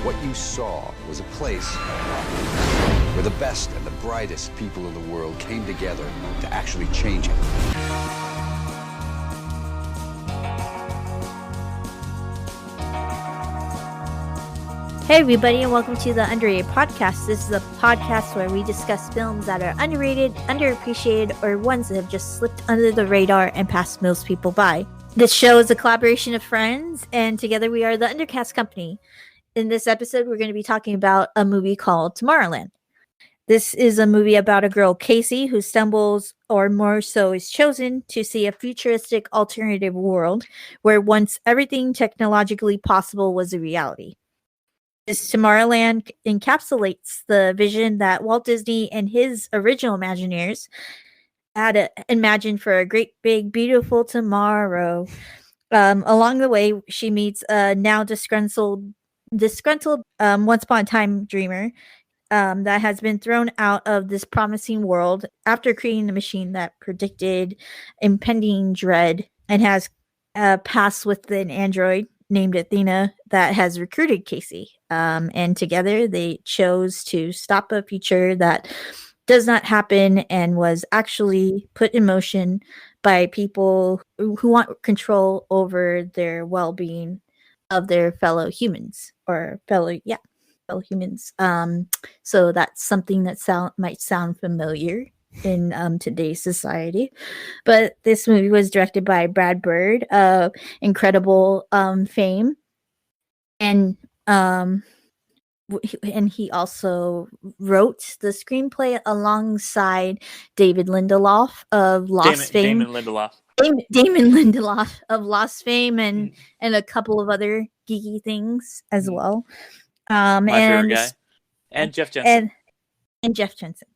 What you saw was a place where the best and the brightest people in the world came together to actually change it. Hey everybody, and welcome to the Underrated Podcast. This is a podcast where we discuss films that are underrated, underappreciated, or ones that have just slipped under the radar and passed most people by. This show is a collaboration of friends, and together we are the Undercast Company. In this episode, we're going to be talking about a movie called Tomorrowland. This is a movie about a girl, Casey, who stumbles, or more so is chosen, to see a futuristic alternative world where once everything technologically possible was a reality. This Tomorrowland encapsulates the vision that Walt Disney and his original Imagineers had imagined for a great, big, beautiful tomorrow. Along the way, she meets a now disgruntled once upon a time dreamer that has been thrown out of this promising world after creating the machine that predicted impending dread and has passed with an android named Athena that has recruited Casey. And together they chose to stop a future that does not happen and was actually put in motion by people who want control over their well-being of their fellow humans fellow humans. So that's something that might sound familiar in today's society. But this movie was directed by Brad Bird of incredible fame, and he also wrote the screenplay alongside David Lindeloff of Lost fame. Damon Lindeloff of Lost fame and a couple of other geeky things as well. My favorite guy. And Jeff Jensen. And Jeff Jensen.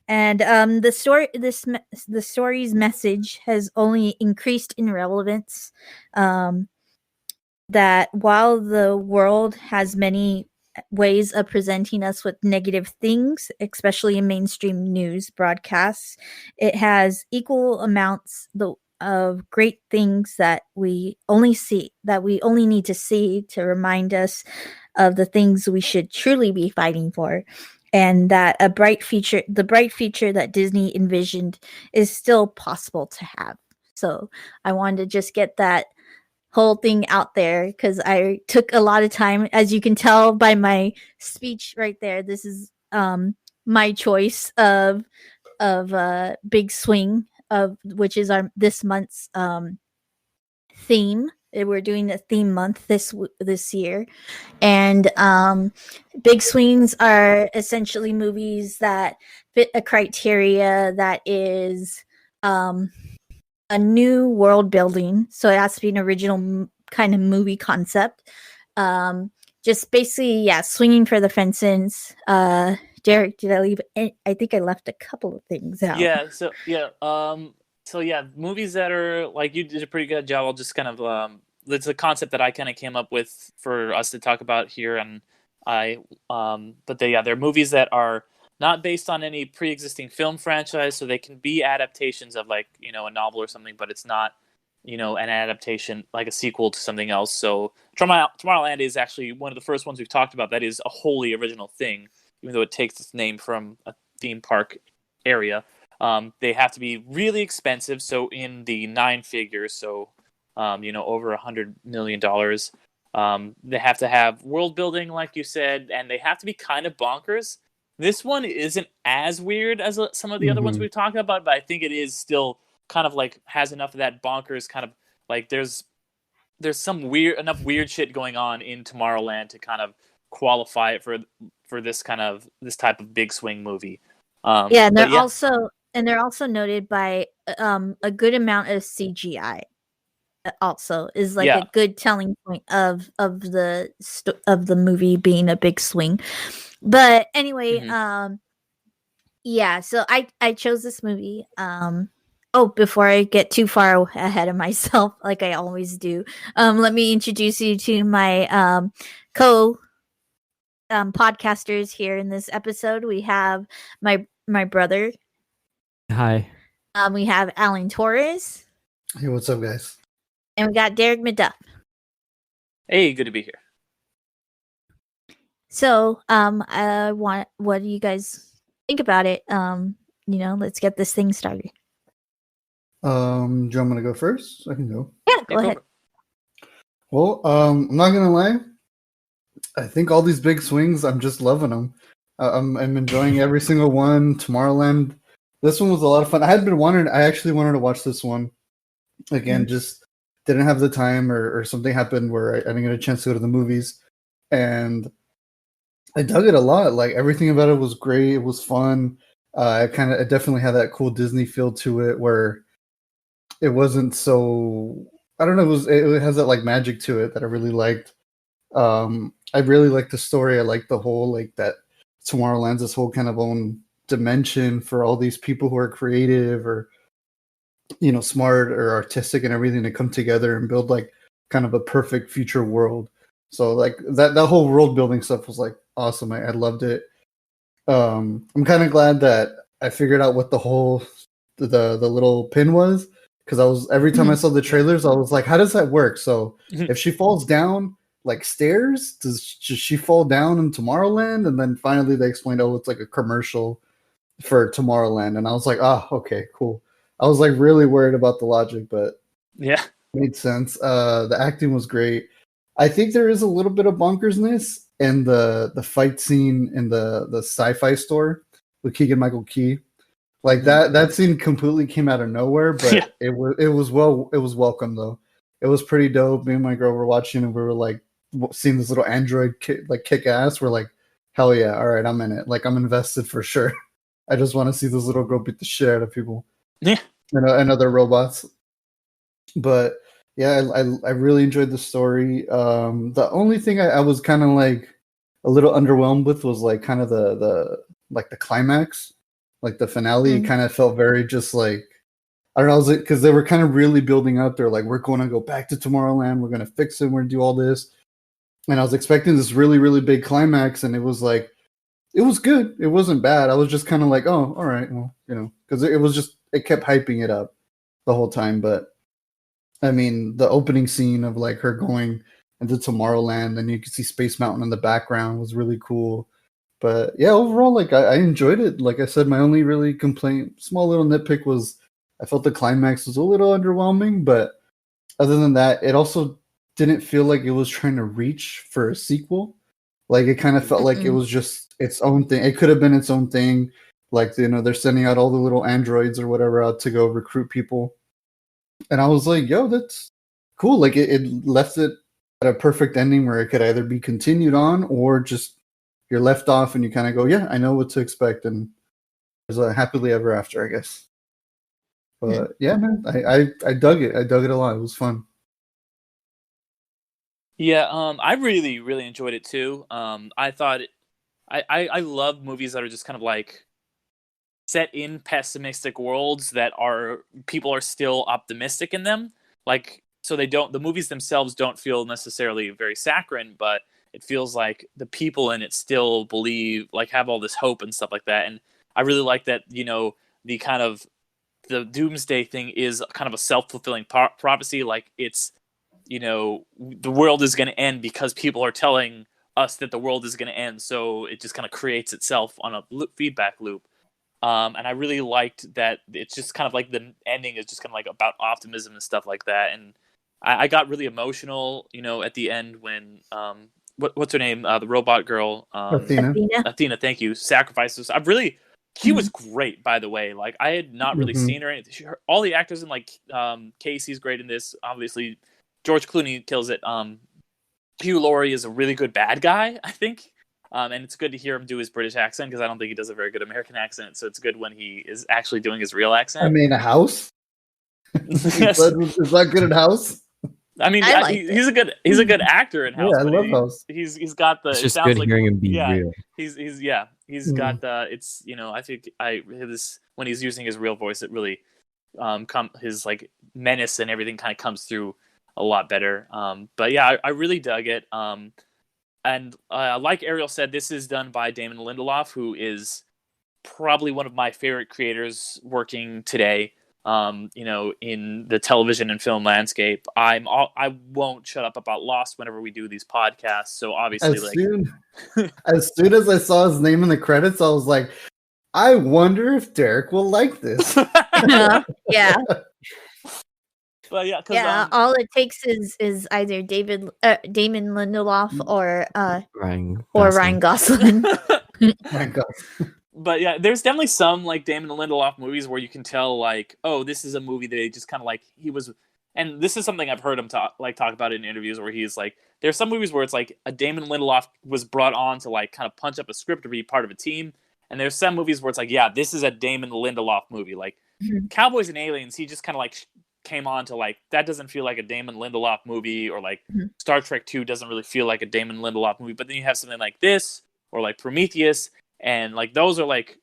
And the story's message has only increased in relevance. That while the world has many ways of presenting us with negative things, especially in mainstream news broadcasts, it has equal amounts of great things that we only need to see to remind us of the things we should truly be fighting for, and that the bright future that Disney envisioned is still possible to have. So I wanted to just get that whole thing out there because I took a lot of time, as you can tell by my speech right there. This is my choice of Big Swing, which is this month's theme. We're doing a theme month this year, and big swings are essentially movies that fit a criteria that is a new world building. So it has to be an original kind of movie concept. Just basically, swinging for the fences. Derek, did I leave? I think I left a couple of things out. So movies that are like, you did a pretty good job. I'll just kind of it's a concept that I kind of came up with for us to talk about here, and they're movies that are not based on any pre-existing film franchise, so they can be adaptations of a novel or something, but it's not an adaptation like a sequel to something else. So Tomorrowland is actually one of the first ones we've talked about that is a wholly original thing, even though it takes its name from a theme park area. They have to be really expensive, so in the 9 figures, so over $100 million. They have to have world building, like you said, and they have to be kind of bonkers. This one isn't as weird as some of the other ones we've talked about, but I think it is still kind of like has enough of that bonkers kind of like there's some enough weird shit going on in Tomorrowland to kind of qualify it for this type of big swing movie. And they're also noted by a good amount of CGI. Also is a good telling point of the movie being a big swing. But anyway, so I chose this movie. Before I get too far ahead of myself, like I always do, let me introduce you to my podcasters here in this episode. We have my brother. Hi. We have Alan Torres. Hey, what's up, guys? And we got Derek McDuff. Hey, good to be here. So, what do you guys think about it? Let's get this thing started. Do you want me to go first? I can go. Yeah, go ahead. Well, I'm not gonna lie. I think all these big swings, I'm just loving them. I'm enjoying every single one. Tomorrowland, this one was a lot of fun. I actually wanted to watch this one again. Just didn't have the time, or something happened where I didn't get a chance to go to the movies, and I dug it a lot. Like everything about it was great. It was fun. It definitely had that cool Disney feel to it, where it wasn't so. I don't know. It has that like magic to it that I really liked. I really like the story. I like the whole like that Tomorrowland's this whole kind of own dimension for all these people who are creative or smart or artistic and everything to come together and build like kind of a perfect future world. So like that whole world building stuff was like awesome. I loved it. I'm kind of glad that I figured out what the little pin was, because I was every time I saw the trailers, I was like, how does that work? So if she falls down like stairs, does she fall down in Tomorrowland? And then finally they explained, oh, it's like a commercial for Tomorrowland, and I was like, okay, cool. I was like really worried about the logic, but yeah, made sense. The acting was great. I think there is a little bit of bonkersness in the fight scene in the sci-fi store with Keegan-Michael Key. Like that scene completely came out of nowhere, but it was welcome though. It was pretty dope. Me and my girl were watching and we were like seeing this little android kick ass. We're like, hell yeah, all right, I'm in it. Like I'm invested for sure. I just want to see this little girl beat the shit out of people. Yeah, and other robots. But yeah, I really enjoyed the story. The only thing I was kind of like a little underwhelmed with was like kind of the climax, like the finale. It kind of felt very just like, I don't know, because they were kind of really building up. They're like, we're going to go back to Tomorrowland. We're going to fix it. We're going to do all this. And I was expecting this really, really big climax, and it was like, it was good. It wasn't bad. I was just kind of like, oh, all right, well, because it kept hyping it up the whole time. But I mean, the opening scene of like her going into Tomorrowland, and you could see Space Mountain in the background was really cool. But yeah, overall, like I enjoyed it. Like I said, my only really complaint, small little nitpick, was I felt the climax was a little underwhelming. But other than that, it also didn't feel like it was trying to reach for a sequel. Like it kind of felt like it was just its own thing. It could have been its own thing. Like, they're sending out all the little androids or whatever out to go recruit people. And I was like, yo, that's cool. Like it left it at a perfect ending where it could either be continued on or just you're left off and you kind of go, yeah, I know what to expect. And there's a happily ever after, I guess. But yeah, man, I dug it. I dug it a lot. It was fun. Yeah, I really, really enjoyed it too. I thought I love movies that are just kind of like set in pessimistic worlds that people are still optimistic in them. Like, so the movies themselves don't feel necessarily very saccharine, but it feels like the people in it still believe, like have all this hope and stuff like that. And I really like that, the kind of the doomsday thing is kind of a self-fulfilling prophecy. Like it's, the world is going to end because people are telling us that the world is going to end. So it just kind of creates itself on a feedback loop. And I really liked that it's just kind of like the ending is just kind of like about optimism and stuff like that. And I got really emotional, at the end when, what's her name? The robot girl. Athena, thank you. Sacrifices. She was great, by the way. Like I had not really seen her. All the actors in like, Casey's great in this, obviously. George Clooney kills it. Hugh Laurie is a really good bad guy, I think. And it's good to hear him do his British accent because I don't think he does a very good American accent. So it's good when he is actually doing his real accent. I mean, a House. Yes. Is that good at House? I mean, he's a good actor in House. Yeah, I love House. He's got the. It's just good hearing him be real. He's got the. It's I think when he's using his real voice, it really his like menace and everything kind of comes through a lot better. But yeah, I really dug it. And like Ariel said, this is done by Damon Lindeloff, who is probably one of my favorite creators working today. in the television and film landscape. I won't shut up about Lost whenever we do these podcasts. So obviously, as soon as I saw his name in the credits, I was like, I wonder if Derek will like this. Yeah. But yeah, all it takes is either Damon Lindelof or Ryan Gosling. My God. But yeah, there's definitely some like Damon Lindelof movies where you can tell like, oh, this is a movie that he just kind of like he was, and this is something I've heard him talk about in interviews where he's like, there's some movies where it's like a Damon Lindelof was brought on to like kind of punch up a script or be part of a team, and there's some movies where it's like, yeah, this is a Damon Lindelof movie, like Cowboys and Aliens. He just kind of like came on to like, that doesn't feel like a Damon Lindelof movie, or like Star Trek 2 doesn't really feel like a Damon Lindelof movie. But then you have something like this or like Prometheus, and like those are like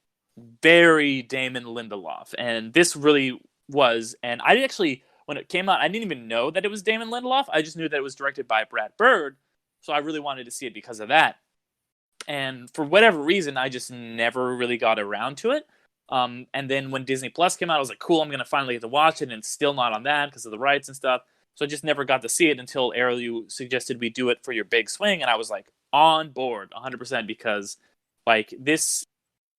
very Damon Lindelof, and this really was. And I actually, when it came out, I didn't even know that it was Damon Lindelof. I just knew that it was directed by Brad Bird, so I really wanted to see it because of that. And for whatever reason, I just never really got around to it. And then when Disney Plus came out, I was like, cool, I'm going to finally get to watch it. And it's still not on that because of the rights and stuff. So I just never got to see it until Errol, you suggested we do it for your big swing. And I was like on board 100% because like this,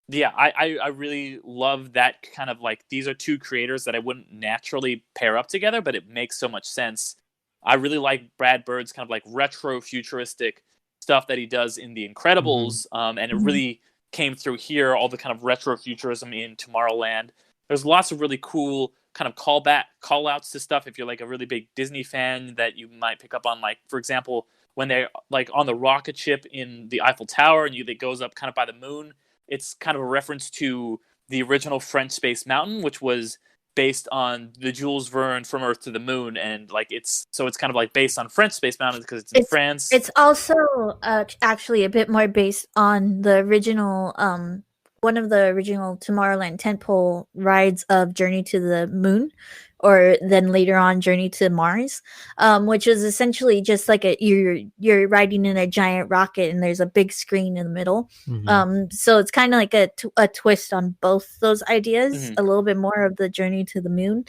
yeah, I really love that kind of like, these are two creators that I wouldn't naturally pair up together, but it makes so much sense. I really like Brad Bird's kind of like retro futuristic stuff that he does in The Incredibles. And it really came through here, all the kind of retro futurism in Tomorrowland. There's lots of really cool kind of call outs to stuff if you're like a really big Disney fan that you might pick up on, like for example when they're like on the rocket ship in the Eiffel Tower and it goes up kind of by the moon. It's kind of a reference to the original French Space Mountain, which was based on the Jules Verne From Earth to the Moon, and like it's kind of like based on French Space Mountain because it's in France. It's also actually a bit more based on the original one of the original Tomorrowland tentpole rides of Journey to the Moon, or then later on Journey to Mars, which is essentially just like you're riding in a giant rocket and there's a big screen in the middle. So it's kind of like a twist on both those ideas, a little bit more of the Journey to the Moon.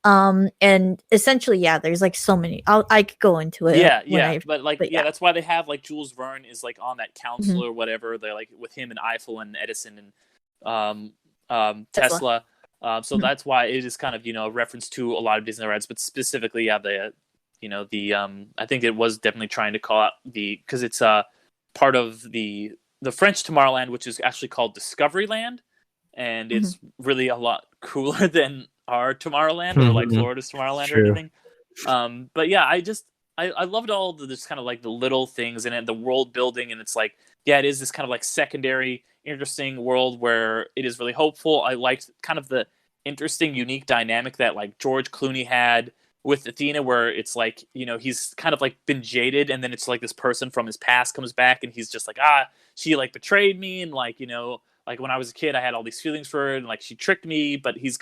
And essentially, yeah, there's like so many. I could go into it. But that's why they have like Jules Verne is like on that council or whatever. They're like with him and Eiffel and Edison and Tesla. So that's why it is kind of, a reference to a lot of Disney rides, but specifically, I think it was definitely trying to call out because it's part of the French Tomorrowland, which is actually called Discoveryland, and it's really a lot cooler than our Tomorrowland or like Florida's Tomorrowland or anything. But yeah, I loved all the just kind of like the little things in it, the world building, and it's like, yeah, it is this kind of like secondary, interesting world where it is really hopeful. I liked kind of the interesting, unique dynamic that like George Clooney had with Athena, where it's like, he's kind of like been jaded, and then it's like this person from his past comes back, and he's just like, she like betrayed me, and like, like when I was a kid, I had all these feelings for her, and like she tricked me, but he's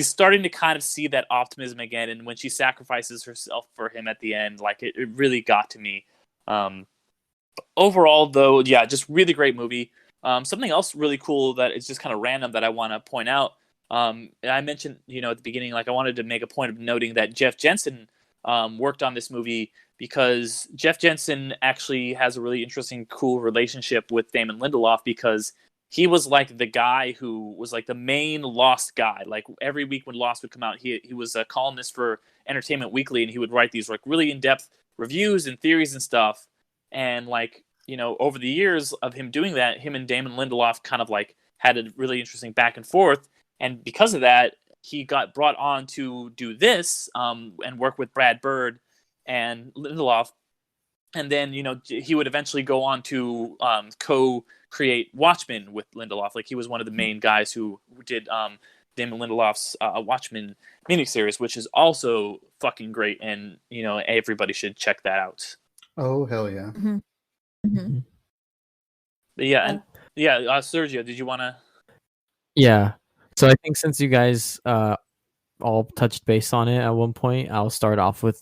starting to kind of see that optimism again, and when she sacrifices herself for him at the end, like it really got to me. Overall, though, yeah, just really great movie. Something else really cool that is just kind of random that I want to point out. I mentioned, at the beginning, like I wanted to make a point of noting that Jeff Jensen worked on this movie because Jeff Jensen actually has a really interesting, cool relationship with Damon Lindelof, because he was like the guy who was like the main Lost guy. Like every week when Lost would come out, he was a columnist for Entertainment Weekly, and he would write these like really in-depth reviews and theories and stuff. And like, over the years of him doing that, him and Damon Lindelof kind of like had a really interesting back and forth. And because of that, he got brought on to do this and work with Brad Bird and Lindelof. And then, he would eventually go on to co-create Watchmen with Lindelof. Like he was one of the main guys who did Damon Lindelof's Watchmen miniseries, which is also fucking great. And, everybody should check that out. Oh, hell yeah. But yeah, Sergio, did you want to? Yeah. So I think since you guys all touched base on it at one point, I'll start off with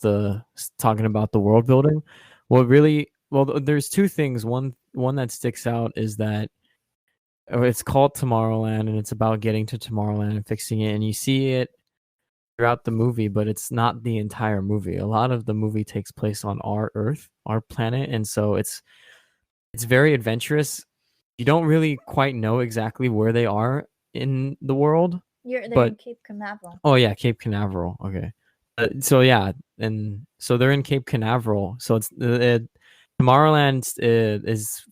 talking about the world building. There's two things. One that sticks out is that it's called Tomorrowland, and it's about getting to Tomorrowland and fixing it. And you see it throughout the movie, but it's not the entire movie. A lot of the movie takes place on our Earth, our planet, and so it's very adventurous. You don't really quite know exactly where they are in the world. They're in But Cape Canaveral. oh yeah, Cape Canaveral. Okay. So yeah, and so they're in Cape Canaveral. So it's Tomorrowland is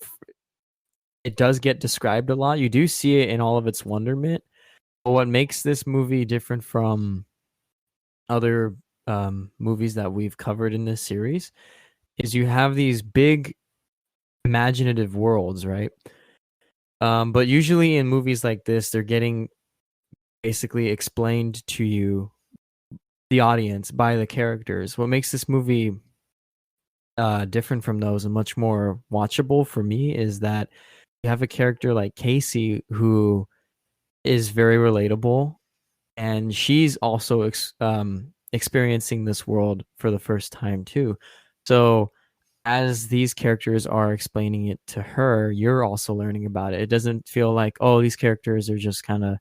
it does get described a lot. You do see it in all of its wonderment. But what makes this movie different from other movies that we've covered in this series is you have these big imaginative worlds, right? But usually in movies like this, they're getting basically explained to you, the audience, by the characters. What makes this movie different from those and much more watchable for me is that you have a character like Casey who is very relatable, and she's also experiencing this world for the first time too. So as these characters are explaining it to her, you're also learning about it. It doesn't feel like, oh, these characters are just kind of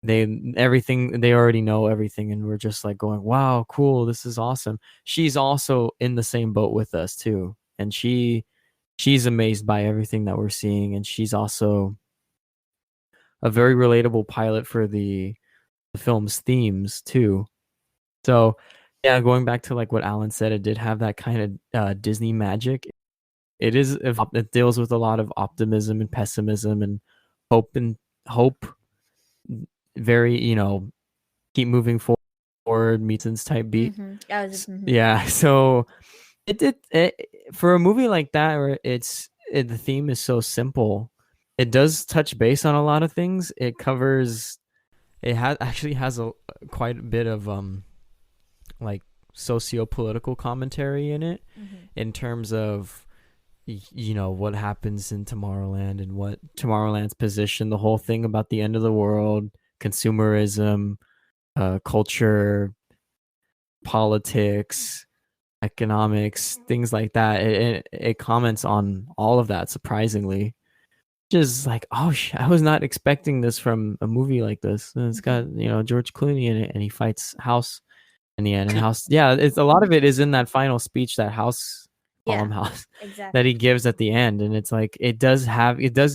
they already know everything, and we're just like going, wow, cool, this is awesome. She's also in the same boat with us too, and she's amazed by everything that we're seeing, and she's also a very relatable pilot for the film's themes too. So yeah, going back to like what Alan said, it did have that kind of Disney magic. It deals with a lot of optimism and pessimism and hope, very, keep moving forward, Meetings type beat. Yeah, so it did for a movie like that where the theme is so simple. It does touch base on a lot of things. It actually has quite a bit of like socio-political commentary in it, in terms of what happens in Tomorrowland and what Tomorrowland's position, the whole thing about the end of the world, consumerism, culture, politics, economics, things like that. It comments on all of that, surprisingly. Just like, oh, I was not expecting this from a movie like this. And it's got George Clooney in it, and he fights House in the end. And House, yeah, it's a lot of it is in that final speech that House, House, exactly, that he gives at the end, and it's like it does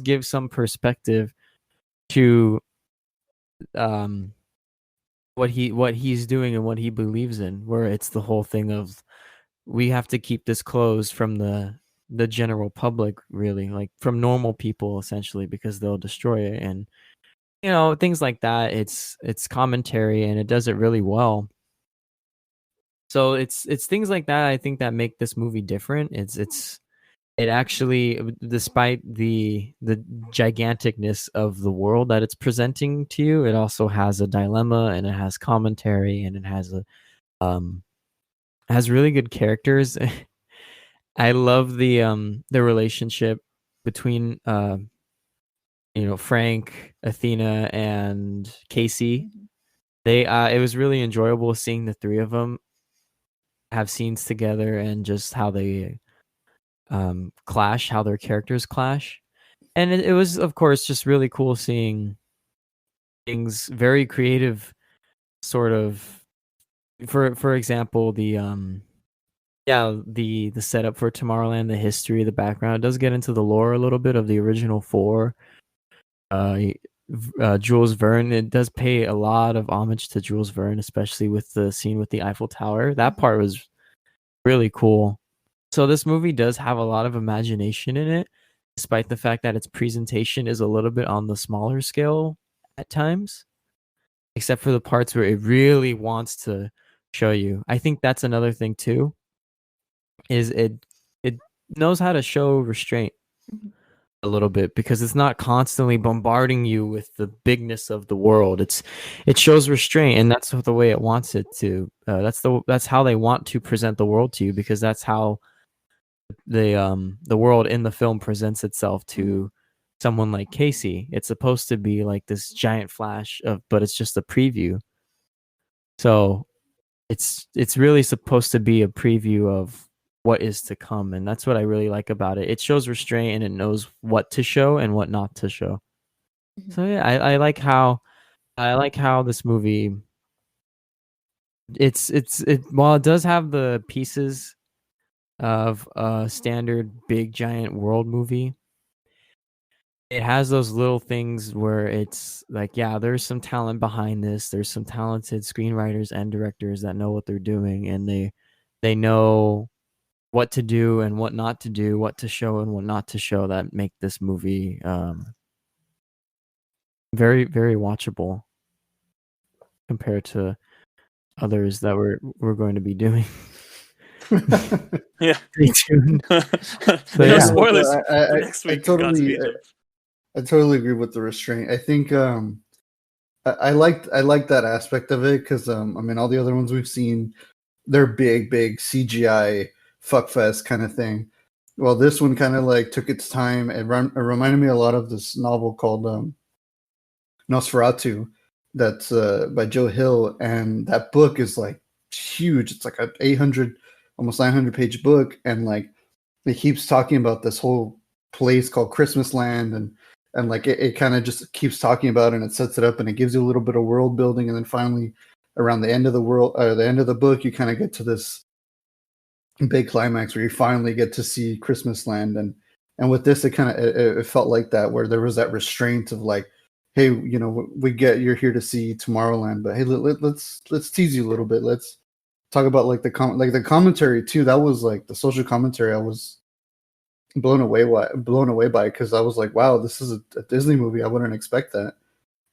give some perspective to what he's doing and what he believes in, where it's the whole thing of we have to keep this closed from the general public, really, like from normal people essentially, because they'll destroy it, and things like that. It's commentary, and it does it really well. So it's things like that, I think, that make this movie different. It actually, despite the giganticness of the world that it's presenting to you, it also has a dilemma, and it has commentary, and it has has really good characters. I love the relationship between Frank, Athena, and Casey. They it was really enjoyable seeing the three of them have scenes together, and just how they clash, how their characters clash. And it was, of course, just really cool seeing things very creative, sort of. For example, the the setup for Tomorrowland, the history, the background. It does get into the lore a little bit of the original four. Jules Verne, it does pay a lot of homage to Jules Verne, especially with the scene with the Eiffel Tower. That part was really cool. So this movie does have a lot of imagination in it, despite the fact that its presentation is a little bit on the smaller scale at times, except for the parts where it really wants to show you. I think that's another thing too, is it knows how to show restraint a little bit, because it's not constantly bombarding you with the bigness of the world. It shows restraint, and that's the way it wants it to. That's how they want to present the world to you, because that's how the world in the film presents itself to someone like Casey. It's supposed to be like this giant flash but it's just a preview. So it's really supposed to be a preview of what is to come, and that's what I really like about it. It shows restraint, and it knows what to show and what not to show. So yeah, I like how this movie while it does have the pieces of a standard big giant world movie, it has those little things where it's like, yeah, there's some talent behind this. There's some talented screenwriters and directors that know what they're doing, and they know what to do and what not to do, what to show and what not to show, that make this movie very, very watchable compared to others that we're going to be doing. Yeah. Stay tuned. No yeah. spoilers I- for I- next I week. totally- I totally agree with the restraint. I think I liked that aspect of it because I mean, all the other ones we've seen, they're big CGI fuckfest kind of thing. Well, this one kind of like took its time. It reminded me a lot of this novel called Nosferatu, that's by Joe Hill, and that book is like huge. It's like a 800, almost 900 page book, and like it keeps talking about this whole place called Christmas Land, and like it kind of just keeps talking about it, and it sets it up, and it gives you a little bit of world building, and then finally around the end of the end of the book, you kind of get to this big climax where you finally get to see Christmas Land, and with this, it felt like that, where there was that restraint of like, hey, you know, we get you're here to see Tomorrowland, but hey, let's tease you a little bit. Let's talk about like the commentary too. That was like the social commentary. I was blown away by, because I was like, wow, this is a Disney movie. I wouldn't expect that.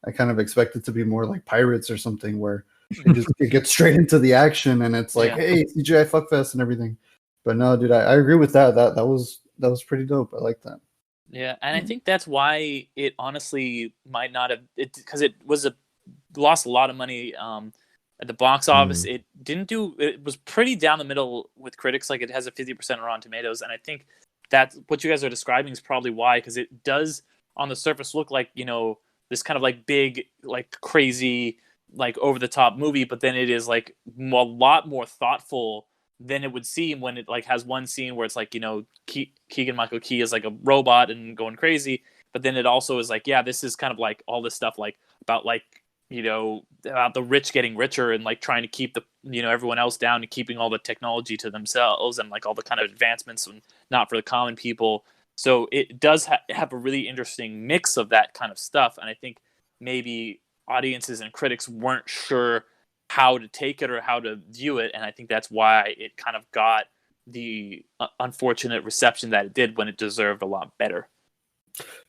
I kind of expected to be more like Pirates or something, where it gets straight into the action, and it's like, Yeah. hey, CGI fuckfest and everything. But no, dude, I agree with that. That was pretty dope. I like that. Yeah, and I think that's why it honestly might not have, because it lost a lot of money at the box office. It was pretty down the middle with critics. Like, it has a 50% on Rotten Tomatoes, and I think that what you guys are describing is probably why, because it does on the surface look like, you know, this kind of like big, like crazy, like over the top movie, but then it is like a lot more thoughtful than it would seem when it like has one scene where it's like, you know, Keegan-Michael Key is like a robot and going crazy, but then it also is like, yeah, this is kind of like all this stuff like about like, you know, about the rich getting richer and like trying to keep the, you know, everyone else down and keeping all the technology to themselves and like all the kind of advancements and not for the common people. So it does have a really interesting mix of that kind of stuff, and I think maybe audiences and critics weren't sure how to take it or how to view it, and I think that's why it kind of got the unfortunate reception that it did when it deserved a lot better.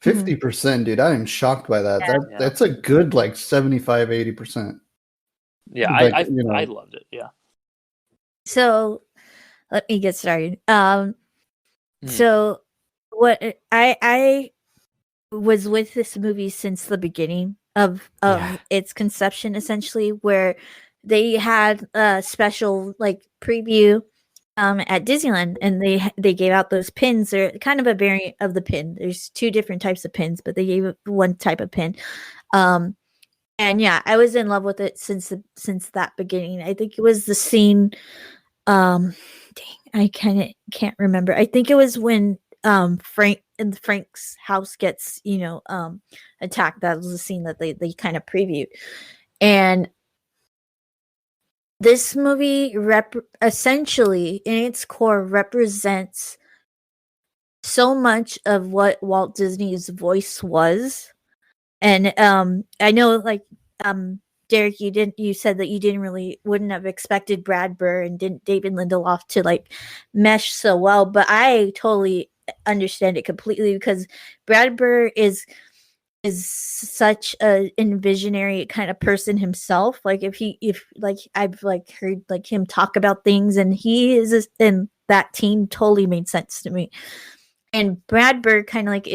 50%, dude. I am shocked by that. Yeah. That's a good like 75-80%. Yeah, Like, I you know. I loved it. Yeah. So let me get started. So what I was with this movie since the beginning of Yeah. its conception, essentially, where they had a special like preview at Disneyland, and they gave out those pins. They're kind of a variant of the pin. There's two different types of pins, but they gave one type of pin. And yeah, I was in love with it since that beginning. I think it was the scene. Dang, I can't remember. I think it was when Frank's house gets, you know, attacked. That was the scene that they kind of previewed. And this movie essentially in its core represents so much of what Walt Disney's voice was. And I know, like, Derek, you said that you wouldn't have expected Brad Burr and David Lindeloff to like mesh so well, but I totally understand it completely, because Brad Burr is such a visionary kind of person himself. Like, if like I've like heard like him talk about things, and and that team totally made sense to me. And Brad Burr kind of like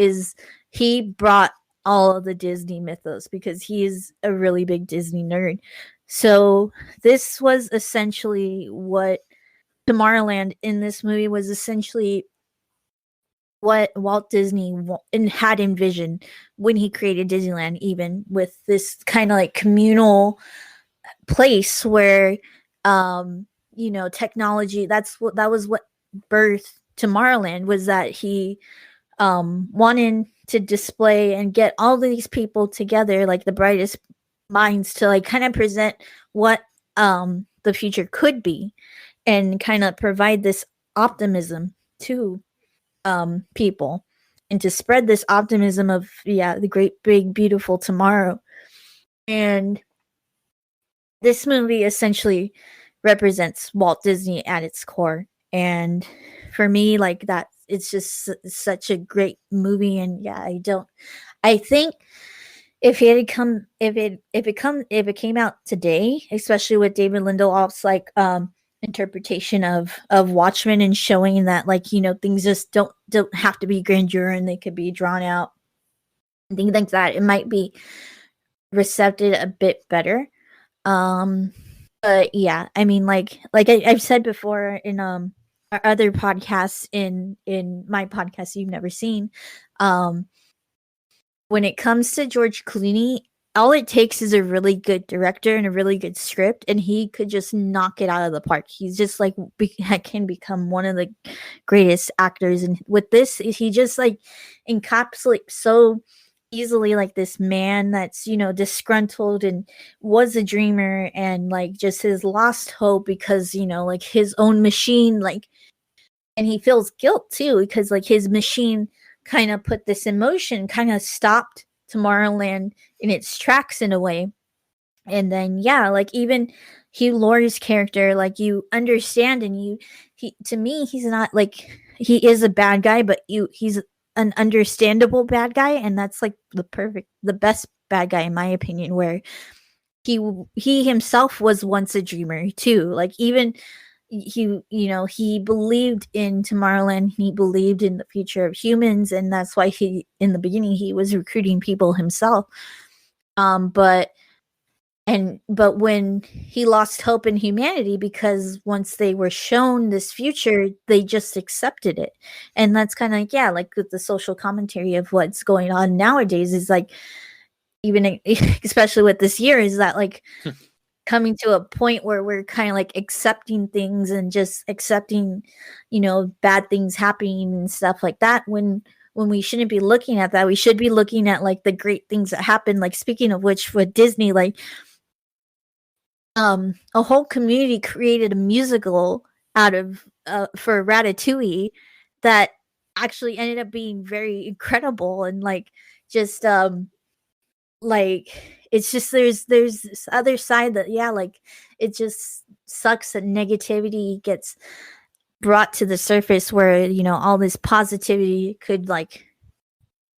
he brought all of the Disney mythos, because he's a really big Disney nerd. So this was essentially what Tomorrowland in this movie was essentially what Walt Disney had envisioned when he created Disneyland, even with this kind of like communal place where, you know, technology, that was what birthed Tomorrowland, was that he wanted to display and get all these people together, like the brightest minds, to like kind of present what the future could be, and kind of provide this optimism to people, and to spread this optimism of the great big beautiful tomorrow. And this movie essentially represents Walt Disney at its core. And for me, like, that, it's just such a great movie. And I think if it came out today, especially with David Lindelof's like interpretation of Watchmen, and showing that, like, you know, things just don't have to be grandeur, and they could be drawn out and things like that, it might be received a bit better. But yeah, I mean, like I've said before in our other podcasts, in my podcast you've never seen, when it comes to George Clooney, all it takes is a really good director and a really good script, and he could just knock it out of the park. He's just like can become one of the greatest actors. And with this, he just like encapsulates so easily, like, this man that's, you know, disgruntled and was a dreamer, and like just has lost hope because, you know, like his own machine, like, and he feels guilt too because like his machine kind of put this in motion, kind of stopped Tomorrowland in its tracks in a way. And then like, even Hugh Laurie's character, like, you understand, and to me, he's not like, he is a bad guy, but he's an understandable bad guy, and that's like the best bad guy in my opinion, where he himself was once a dreamer too. Like, even he believed in Tomorrowland, he believed in the future of humans, and that's why in the beginning he was recruiting people himself. But when he lost hope in humanity, because once they were shown this future, they just accepted it. And that's kind of like with the social commentary of what's going on nowadays, is like, even especially with this year, is that like coming to a point where we're kind of like accepting things, and just accepting, you know, bad things happening and stuff like that, when we shouldn't be looking at that. We should be looking at like the great things that happen. Like, speaking of which, with Disney, like, a whole community created a musical out of for Ratatouille that actually ended up being very incredible. And like, just like, it's just, there's this other side that like, it just sucks that negativity gets brought to the surface, where, you know, all this positivity could, like,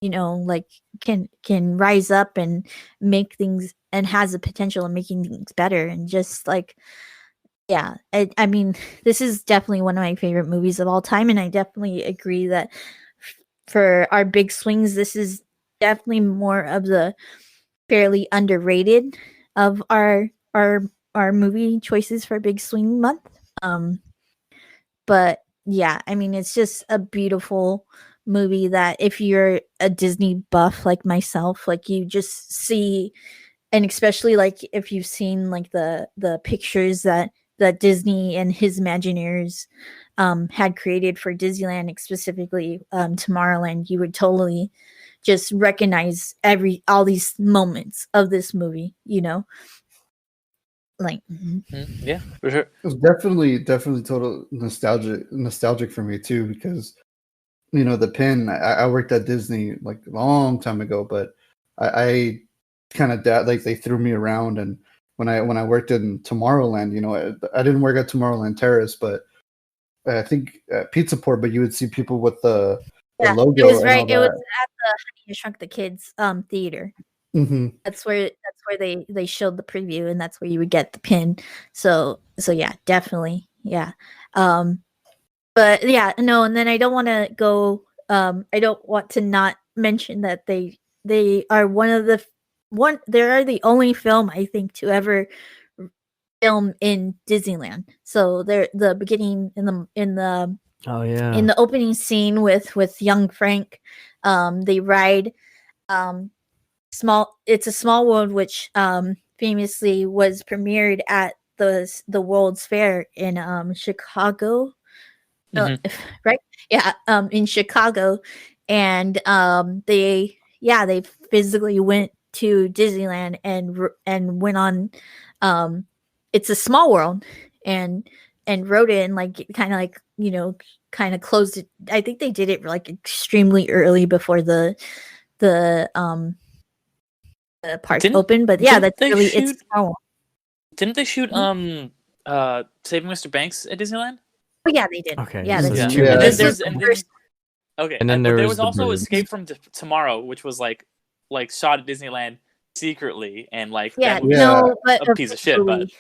you know, like, can rise up and make things, and has the potential of making things better. And just like, I mean, this is definitely one of my favorite movies of all time, and I definitely agree that for our big swings, this is definitely more of the fairly underrated of our movie choices for Big Swing Month. But yeah, I mean, it's just a beautiful movie that, if you're a Disney buff like myself, like, you just see, and especially like if you've seen like the pictures that Disney and his Imagineers had created for Disneyland, specifically Tomorrowland, you would totally just recognize all these moments of this movie, you know? Like, yeah, for sure. It was definitely total nostalgic for me too, because, you know, the pin, I worked at Disney like a long time ago, but I kind of like, they threw me around. And when I worked in Tomorrowland, you know, I didn't work at Tomorrowland Terrace, but I think Pizza Port, but you would see people with the logo. It was right. It was at the Honey I Shrunk the Kids theater. Mm-hmm. That's where they showed the preview, and that's where you would get the pin. So yeah, definitely, yeah. But yeah, no, and then I don't want to go. I don't want to not mention that they are they are the only film, I think, to ever film in Disneyland. So they're the beginning in the in the opening scene with young Frank. They ride It's a Small World, which famously was premiered at the World's Fair in Chicago. Right? Yeah, in Chicago. And they physically went to Disneyland and went on it's a small world, and wrote it and like kind of like, you know, kind of closed it. I think they did it like extremely early before the parks Didn't open. But yeah, didn't that's they really it's shoot? small. Didn't they shoot Mhm. Saving Mr. Banks at Disneyland? Oh yeah, they did. Okay, Yeah, so that's Yeah, it's true. two But and then this movies. was there's the and first. then okay, And then but there there was was the also bird. Escape from Tomorrow, which was like shot at Disneyland secretly, and like Yeah, that movie's Yeah. no, but a piece of shit. But officially,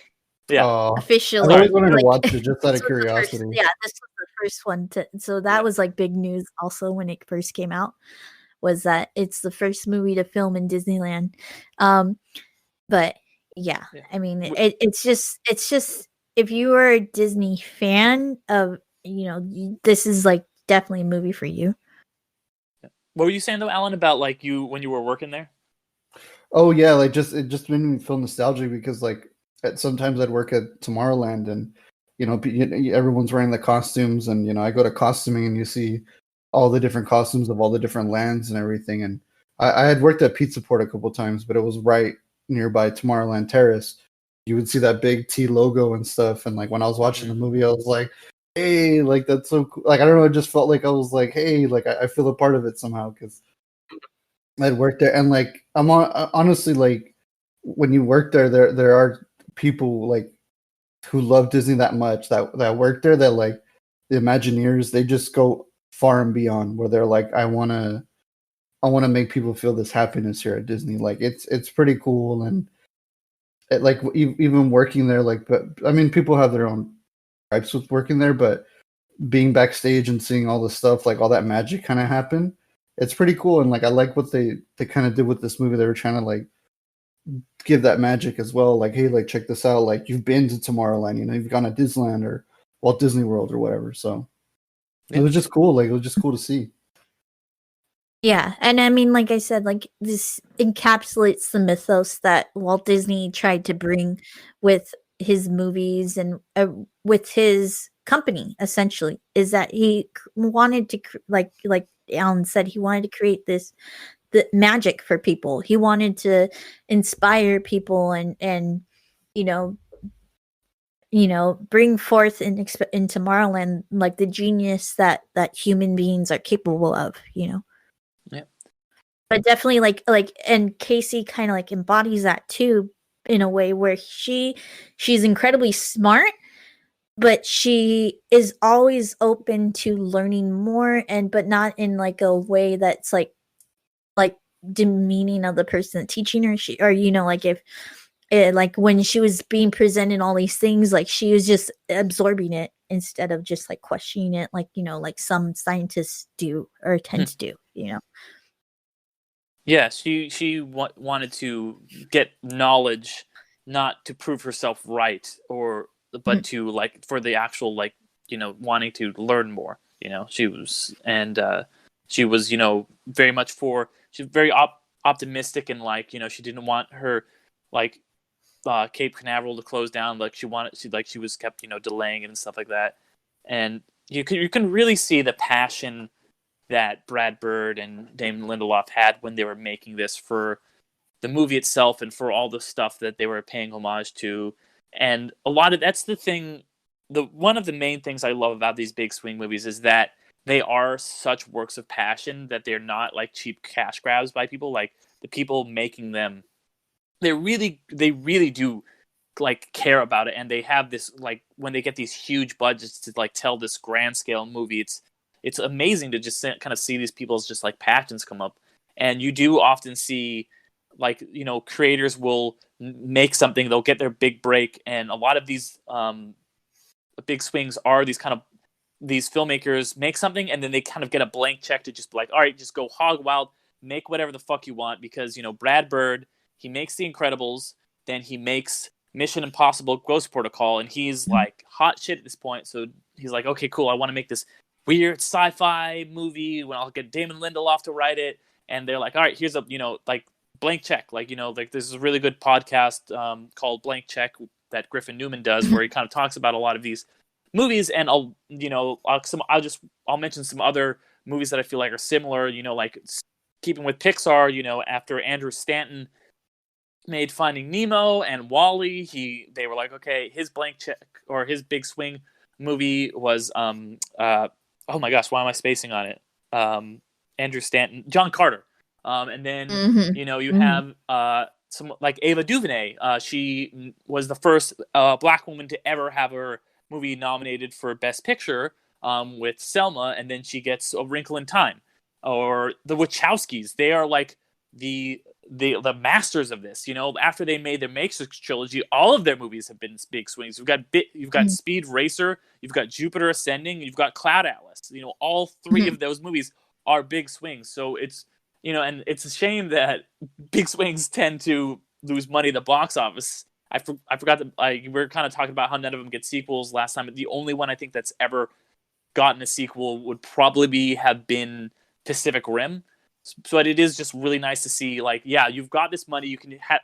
yeah, I've officially, always wanted to like watch it just out this of was the first. curiosity. Yeah, this was the first one to. So that Yeah. was like big news. Also, when it first came out, was that it's the first movie to film in Disneyland. But yeah, Yeah. I mean, it's just if you are a Disney fan of, you know, this is like definitely a movie for you. What were you saying though, Alan, about like you when you were working there? Oh yeah, like it just made me feel nostalgic because like sometimes I'd work at Tomorrowland and you know everyone's wearing the costumes and you know I go to costuming and you see all the different costumes of all the different lands and everything. And I had worked at Pizza Port a couple times, but it was right nearby Tomorrowland Terrace. You would see that big T logo and stuff. And like when I was watching the movie, I was like, hey, like that's so cool. Like I don't know, it just felt like I was like, hey, like I feel a part of it somehow because I'd worked there. And like honestly, like when you work there, there are people like who love Disney that much that work there that like the Imagineers, they just go far and beyond where they're like, I wanna make people feel this happiness here at Disney. Like it's pretty cool. And it, like even working there, like, but I mean, people have their own gripes with working there, but being backstage and seeing all the stuff, like all that magic kind of happen, it's pretty cool. And like I like what they kind of did with this movie. They were trying to like give that magic as well. Like, hey, like check this out. Like you've been to Tomorrowland, you know, you've gone to Disneyland or Walt Disney World or whatever. So it was just cool. Like it was just cool to see. Yeah, and I mean, like I said, like this encapsulates the mythos that Walt Disney tried to bring with his movies and with his company. Essentially, is that he wanted to, like Alan said, he wanted to create the magic for people. He wanted to inspire people and you know bring forth in Tomorrowland like the genius that human beings are capable of. Yeah. But definitely like and Casey kind of like embodies that too in a way where she's incredibly smart, but she is always open to learning more, and but not in like a way that's like demeaning of the person teaching her. She, or like if like when she was being presented all these things, like she was just absorbing it instead of just like questioning it, like like some scientists do or tend to do. Yeah, she wanted to get knowledge, not to prove herself right, but to like for the actual like wanting to learn more. She was very much she was very optimistic and like she didn't want her like Cape Canaveral to close down. Like she was kept delaying it and stuff like that. And you can really see the passion that Brad Bird and Damon Lindelof had when they were making this for the movie itself and for all the stuff that they were paying homage to. And that's the thing. One of the main things I love about these big swing movies is that they are such works of passion that they're not like cheap cash grabs by people. Like the people making them, they really do like care about it, and they have this like when they get these huge budgets to like tell this grand scale movie, it's amazing to just kind of see these people's just like passions come up. And you do often see like creators will make something, they'll get their big break, and a lot of these big swings are these filmmakers make something and then they kind of get a blank check to just be like, all right, just go hog wild, make whatever the fuck you want. Because Brad Bird, he makes The Incredibles, then he makes Mission Impossible Ghost Protocol, and he's like hot shit at this point. So he's like, okay, cool, I want to make this weird sci-fi movie when I'll get Damon Lindelof to write it. And they're like, all right, here's a like blank check. Like like this is a really good podcast called Blank Check that Griffin Newman does, where he kind of talks about a lot of these movies. And I'll mention some other movies that I feel like are similar, like keeping with Pixar, after Andrew Stanton made Finding Nemo and Wall-E. They were like, okay, his blank check or his big swing movie was oh my gosh, why am I spacing on it? Andrew Stanton, John Carter. And then you have some like Ava DuVernay. She was the first black woman to ever have her movie nominated for Best Picture with Selma, and then she gets A Wrinkle in Time. Or the Wachowskis. They are like the masters of this. After they made their Matrix trilogy, all of their movies have been big swings. You've got Speed Racer, you've got Jupiter Ascending, you've got Cloud Atlas. All three of those movies are big swings. So it's and it's a shame that big swings tend to lose money at the box office. I forgot that we were kind of talking about how none of them get sequels last time. The only one I think that's ever gotten a sequel would probably have been Pacific Rim. But it is just really nice to see, like, yeah, you've got this money,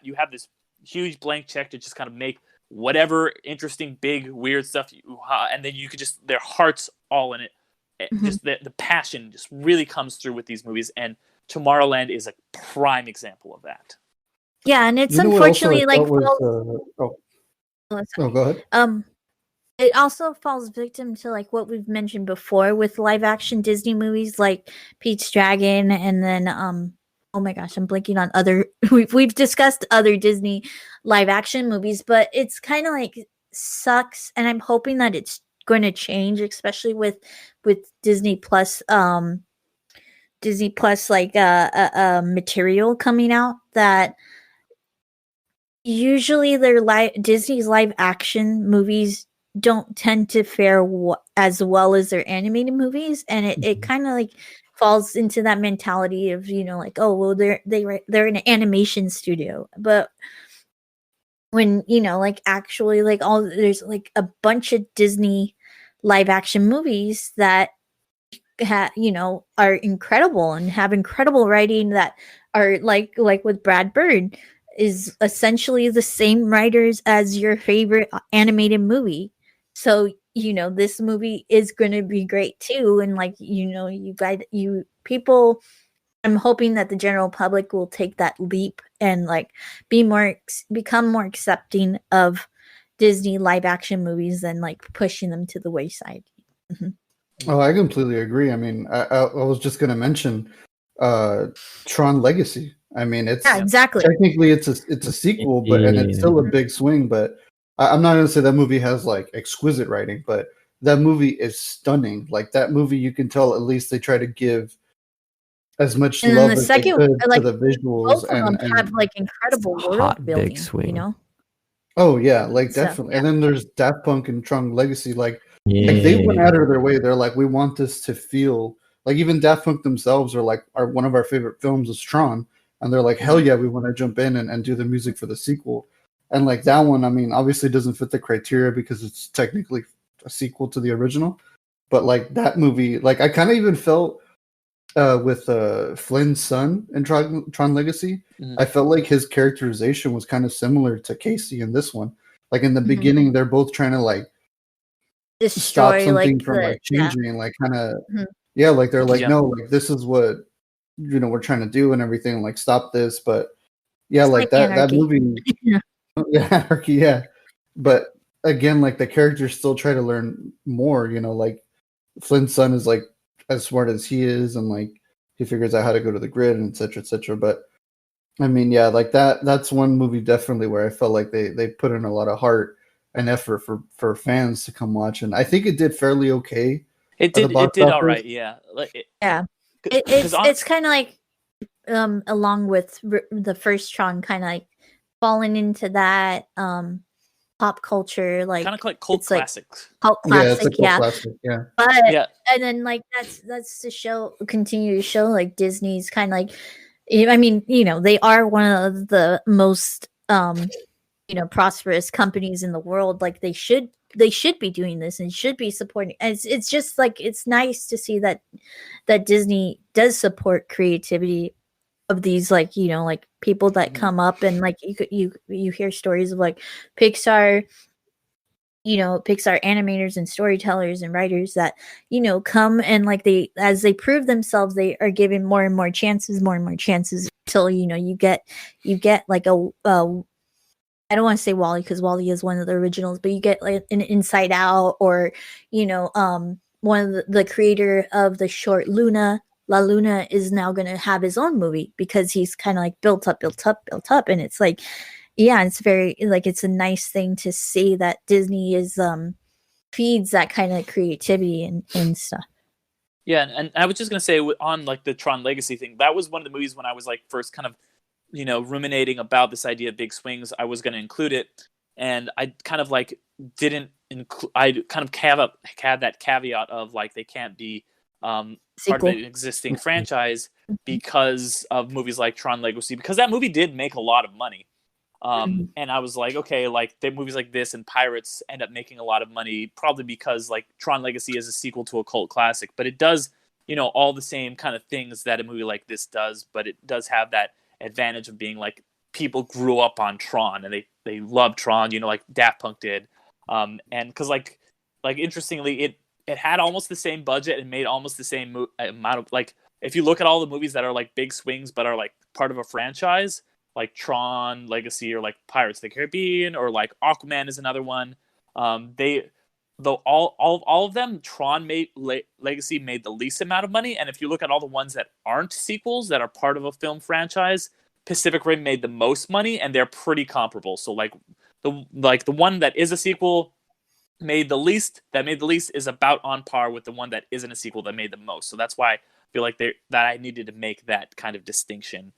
you have this huge blank check to just kind of make whatever interesting, big, weird stuff and then you could just, their heart's all in it. Just the passion just really comes through with these movies, and Tomorrowland is a prime example of that. Yeah, and it's unfortunately like go ahead. It also falls victim to like what we've mentioned before with live action Disney movies like Pete's Dragon, and then oh my gosh, I'm blanking on other we've discussed other Disney live action movies, but it's kind of like sucks, and I'm hoping that it's going to change, especially with Disney Plus like material coming out, that usually Disney's live action movies don't tend to fare as well as their animated movies, and it kind of like falls into that mentality of like, oh well, they're an animation studio, but when like actually like there's like a bunch of Disney live action movies that are incredible and have incredible writing, that are like with Brad Bird is essentially the same writers as your favorite animated movie. So, this movie is going to be great too. And like, people, I'm hoping that the general public will take that leap and like become more accepting of Disney live action movies than like pushing them to the wayside. Oh, I completely agree. I mean, I was just going to mention Tron Legacy. I mean, exactly. Technically it's a sequel, but and it's still a big swing, but I'm not going to say that movie has like exquisite writing, but that movie is stunning. Like that movie, you can tell at least they try to give as much love as they could to the visuals. Both of them have like incredible world building, Oh yeah, like definitely. And then there's Daft Punk and Tron Legacy. Like they went out of their way. They're like, we want this to feel like, even Daft Punk themselves are like, one of our favorite films is Tron, and they're like, hell yeah, we want to jump in and do the music for the sequel. And like that one, I mean, obviously doesn't fit the criteria because it's technically a sequel to the original. But like that movie, like I kind of even felt with Flynn's son in Tron Legacy, I felt like his characterization was kind of similar to Casey in this one. Like in the beginning, they're both trying to like destroy stop something from like changing, and like kind of like they're like, no, like this is what we're trying to do and everything, like stop this. But yeah, it's like that movie. Anarchy, yeah. But again, like the characters still try to learn more, like Flynn's son is like as smart as he is, and like he figures out how to go to the grid and etc. etc. But I mean, yeah, like that's one movie definitely where I felt like they put in a lot of heart and effort for fans to come watch, and I think it did fairly okay. It did all right, yeah. It's kind of like along with the first Tron, kind of like falling into that pop culture, like kind of like cult classics. Cult classic, classic, yeah. But and then like that's to continue to show like Disney's kind of like, I mean, they are one of the most prosperous companies in the world. Like they should be doing this and should be supporting. And it's just like, it's nice to see that Disney does support creativity of these, like, like people that come up, and like you hear stories of like Pixar animators and storytellers and writers that come and like as they prove themselves, they are given more and more chances till you get like a I don't want to say Wall-E because Wall-E is one of the originals, but you get like an Inside Out, or one of the creator of the short Luna, La Luna, is now going to have his own movie because he's kind of like built up, and it's like, yeah, it's very like, it's a nice thing to see that Disney is feeds that kind of creativity and stuff. Yeah, and I was just gonna say on like the Tron Legacy thing, that was one of the movies when I was like first kind of ruminating about this idea of big swings. I was going to include it, and I kind of like didn't include. I kind of had that caveat of like they can't be part of an existing franchise because of movies like Tron Legacy, because that movie did make a lot of money. And I was like, okay, like the movies like this and Pirates end up making a lot of money, probably because like Tron Legacy is a sequel to a cult classic, but it does, all the same kind of things that a movie like this does, but it does have that advantage of being like people grew up on Tron and they love Tron, like Daft Punk did. And because like interestingly, it had almost the same budget and made almost the same amount of, like, if you look at all the movies that are like big swings but are like part of a franchise, like Tron Legacy or like Pirates of the Caribbean or like Aquaman is another one. All of them, Tron Legacy made the least amount of money, and if you look at all the ones that aren't sequels that are part of a film franchise, Pacific Rim made the most money, and they're pretty comparable. So like the one that is a sequel made the least is about on par with the one that isn't a sequel that made the most. So that's why I feel like that I needed to make that kind of distinction,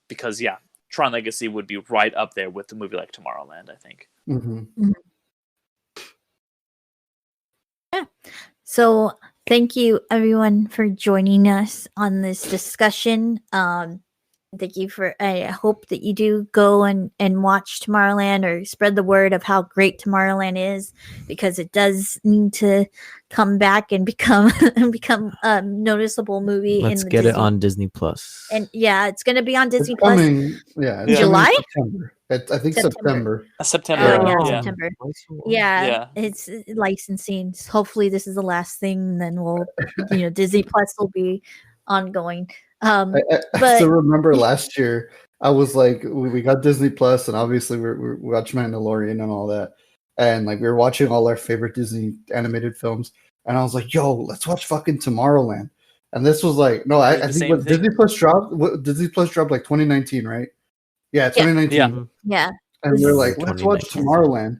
because yeah, Tron Legacy would be right up there with the movie like Tomorrowland, I think. Yeah. So thank you everyone for joining us on this discussion. Thank you I hope that you do go and watch Tomorrowland, or spread the word of how great Tomorrowland is, because it does need to come back and become a noticeable movie. Let's get it on Disney Plus. And yeah, it's going to be on Disney It's Plus. coming, yeah, in July? September. I think September. September. September. Yeah, it's licensing. Hopefully this is the last thing, then we'll Disney Plus will be ongoing. I still remember last year, I was like, we got Disney Plus, and obviously we watched Mandalorian and all that, and like we were watching all our favorite Disney animated films, and I was like, yo, let's watch fucking Tomorrowland. And this was like, no, I think what Disney Plus dropped like 2019, right? Yeah, 2019. Yeah. And we we're like, let's watch Tomorrowland.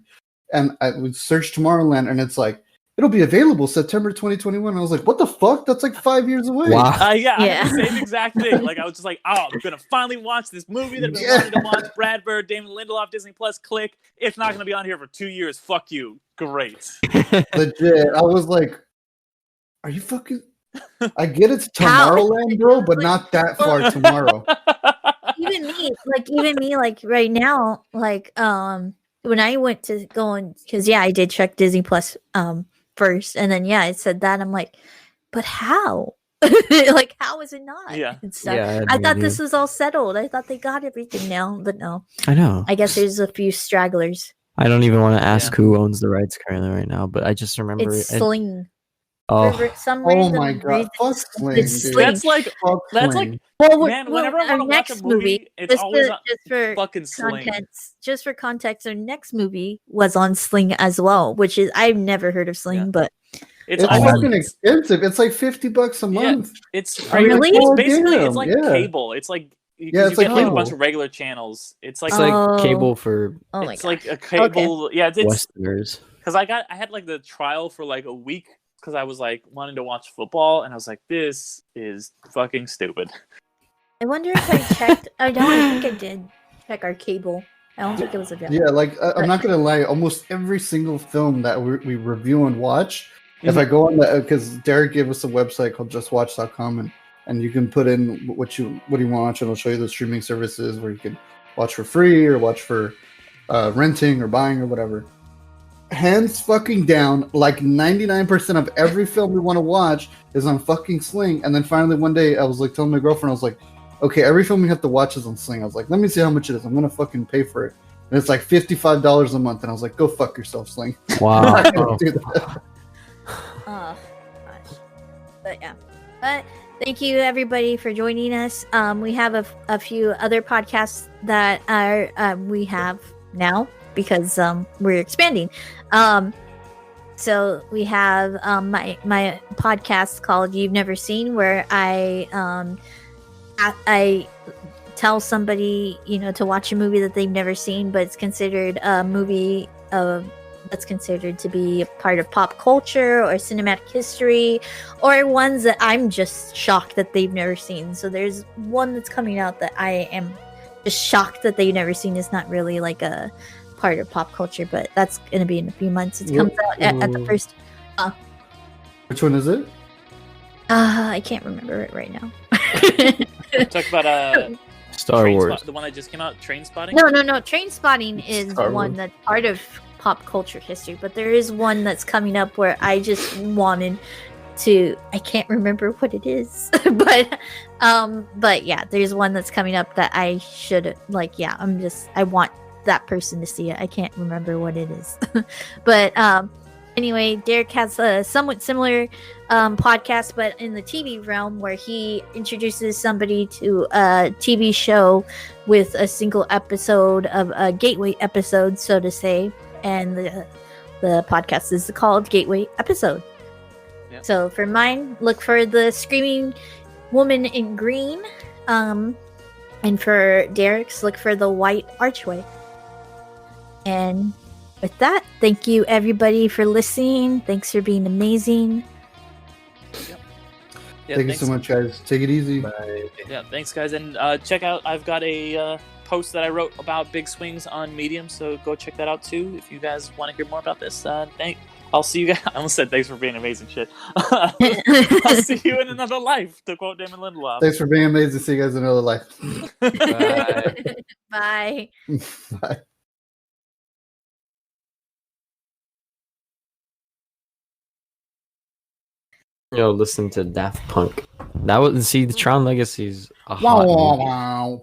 And I would search Tomorrowland, and it's like, it'll be available September 2021. I was like, what the fuck? That's like 5 years away. Wow. Yeah. I had the same exact thing. Like, I was just like, oh, I'm going to finally watch this movie that I've been wanting to watch. Brad Bird, Damon Lindeloff, Disney Plus, click. It's not going to be on here for 2 years. Fuck you. Great. Legit. I was like, are you fucking... I get it's Tomorrowland, bro, but not that far tomorrow. Even me, like right now, like, when I went to go and, because I did check Disney Plus first, and then it said that, I'm like, but how? Like, how is it not? Yeah. And stuff. I thought this was all settled. I thought they got everything now, but no. I know. I guess there's a few stragglers. I don't even want to ask who owns the rights currently right now, but I just remember it's Sling. Oh, my god! Fuck Sling, dude. That's like well, whenever I want to watch a movie, it's always for fucking Sling. Just for context, our next movie was on Sling as well, which is, I've never heard of Sling, but it's fucking expensive. It's like $50 a month. It's really? It's basically it's like cable. It's like you get like a bunch of regular channels. It's like cable for. Oh my it's like a cable. Okay. Yeah, it's Westerners. Because I had like the trial for like a week. Because I was like wanting to watch football, and I was like, "This is fucking stupid." I wonder if I checked. I think I did check our cable. I don't think it was available. Yeah, like I'm not gonna lie. Almost every single film that we review and watch, if I go on because Derek gave us a website called JustWatch.com, and you can put in what you want to watch, and it'll show you the streaming services where you can watch for free or watch for renting or buying or whatever. Hands fucking down, like 99% of every film we want to watch is on fucking Sling. And then finally one day I was like telling my girlfriend, I was like, okay, every film we have to watch is on Sling. I was like, let me see how much it is. I'm gonna fucking pay for it. And it's like $55 a month. And I was like, go fuck yourself, Sling. Wow. Do that. Oh gosh. But yeah. But Thank you, everybody, for joining us. We have a few other podcasts that are we have now because we're expanding. So we have my podcast called "You've Never Seen," where I tell somebody to watch a movie that they've never seen, but it's considered a movie that's considered to be a part of pop culture or cinematic history, or ones that I'm just shocked that they've never seen. So there's one that's coming out that I am just shocked that they've never seen. It's not really like a part of pop culture, but that's going to be in a few months. It comes out at the first. Which one is it? I can't remember it right now. Talk about Star Wars. The one that just came out, Train Spotting. No. Train Spotting is Star one Wars. that's part of pop culture history, but there is one that's coming up where I just wanted to. I can't remember what it is, but yeah, there's one that's coming up that I should like. Yeah, I want that person to see it. I can't remember what it is, but anyway, Derek has a somewhat similar podcast, but in the TV realm, where he introduces somebody to a TV show with a single episode of a gateway episode, so to say, and the podcast is called Gateway Episode. Yep. So for mine, look for the Screaming Woman in Green, and for Derek's, look for the White Archway. And with that, thank you everybody for listening. Thanks for being amazing. Yeah, Thank you so much, guys. Take it easy. Yeah, thanks guys, and check out. I've got a post that I wrote about big swings on Medium, so go check that out too if you guys want to hear more about this. I'll see you guys. I almost said thanks for being amazing. Shit. I'll see you in another life, to quote Damon Lindeloff. Thanks for being amazing. See you guys in another life. Bye. Bye. Yo, listen to Daft Punk. That was the Tron Legacy's a hot movie. Wow.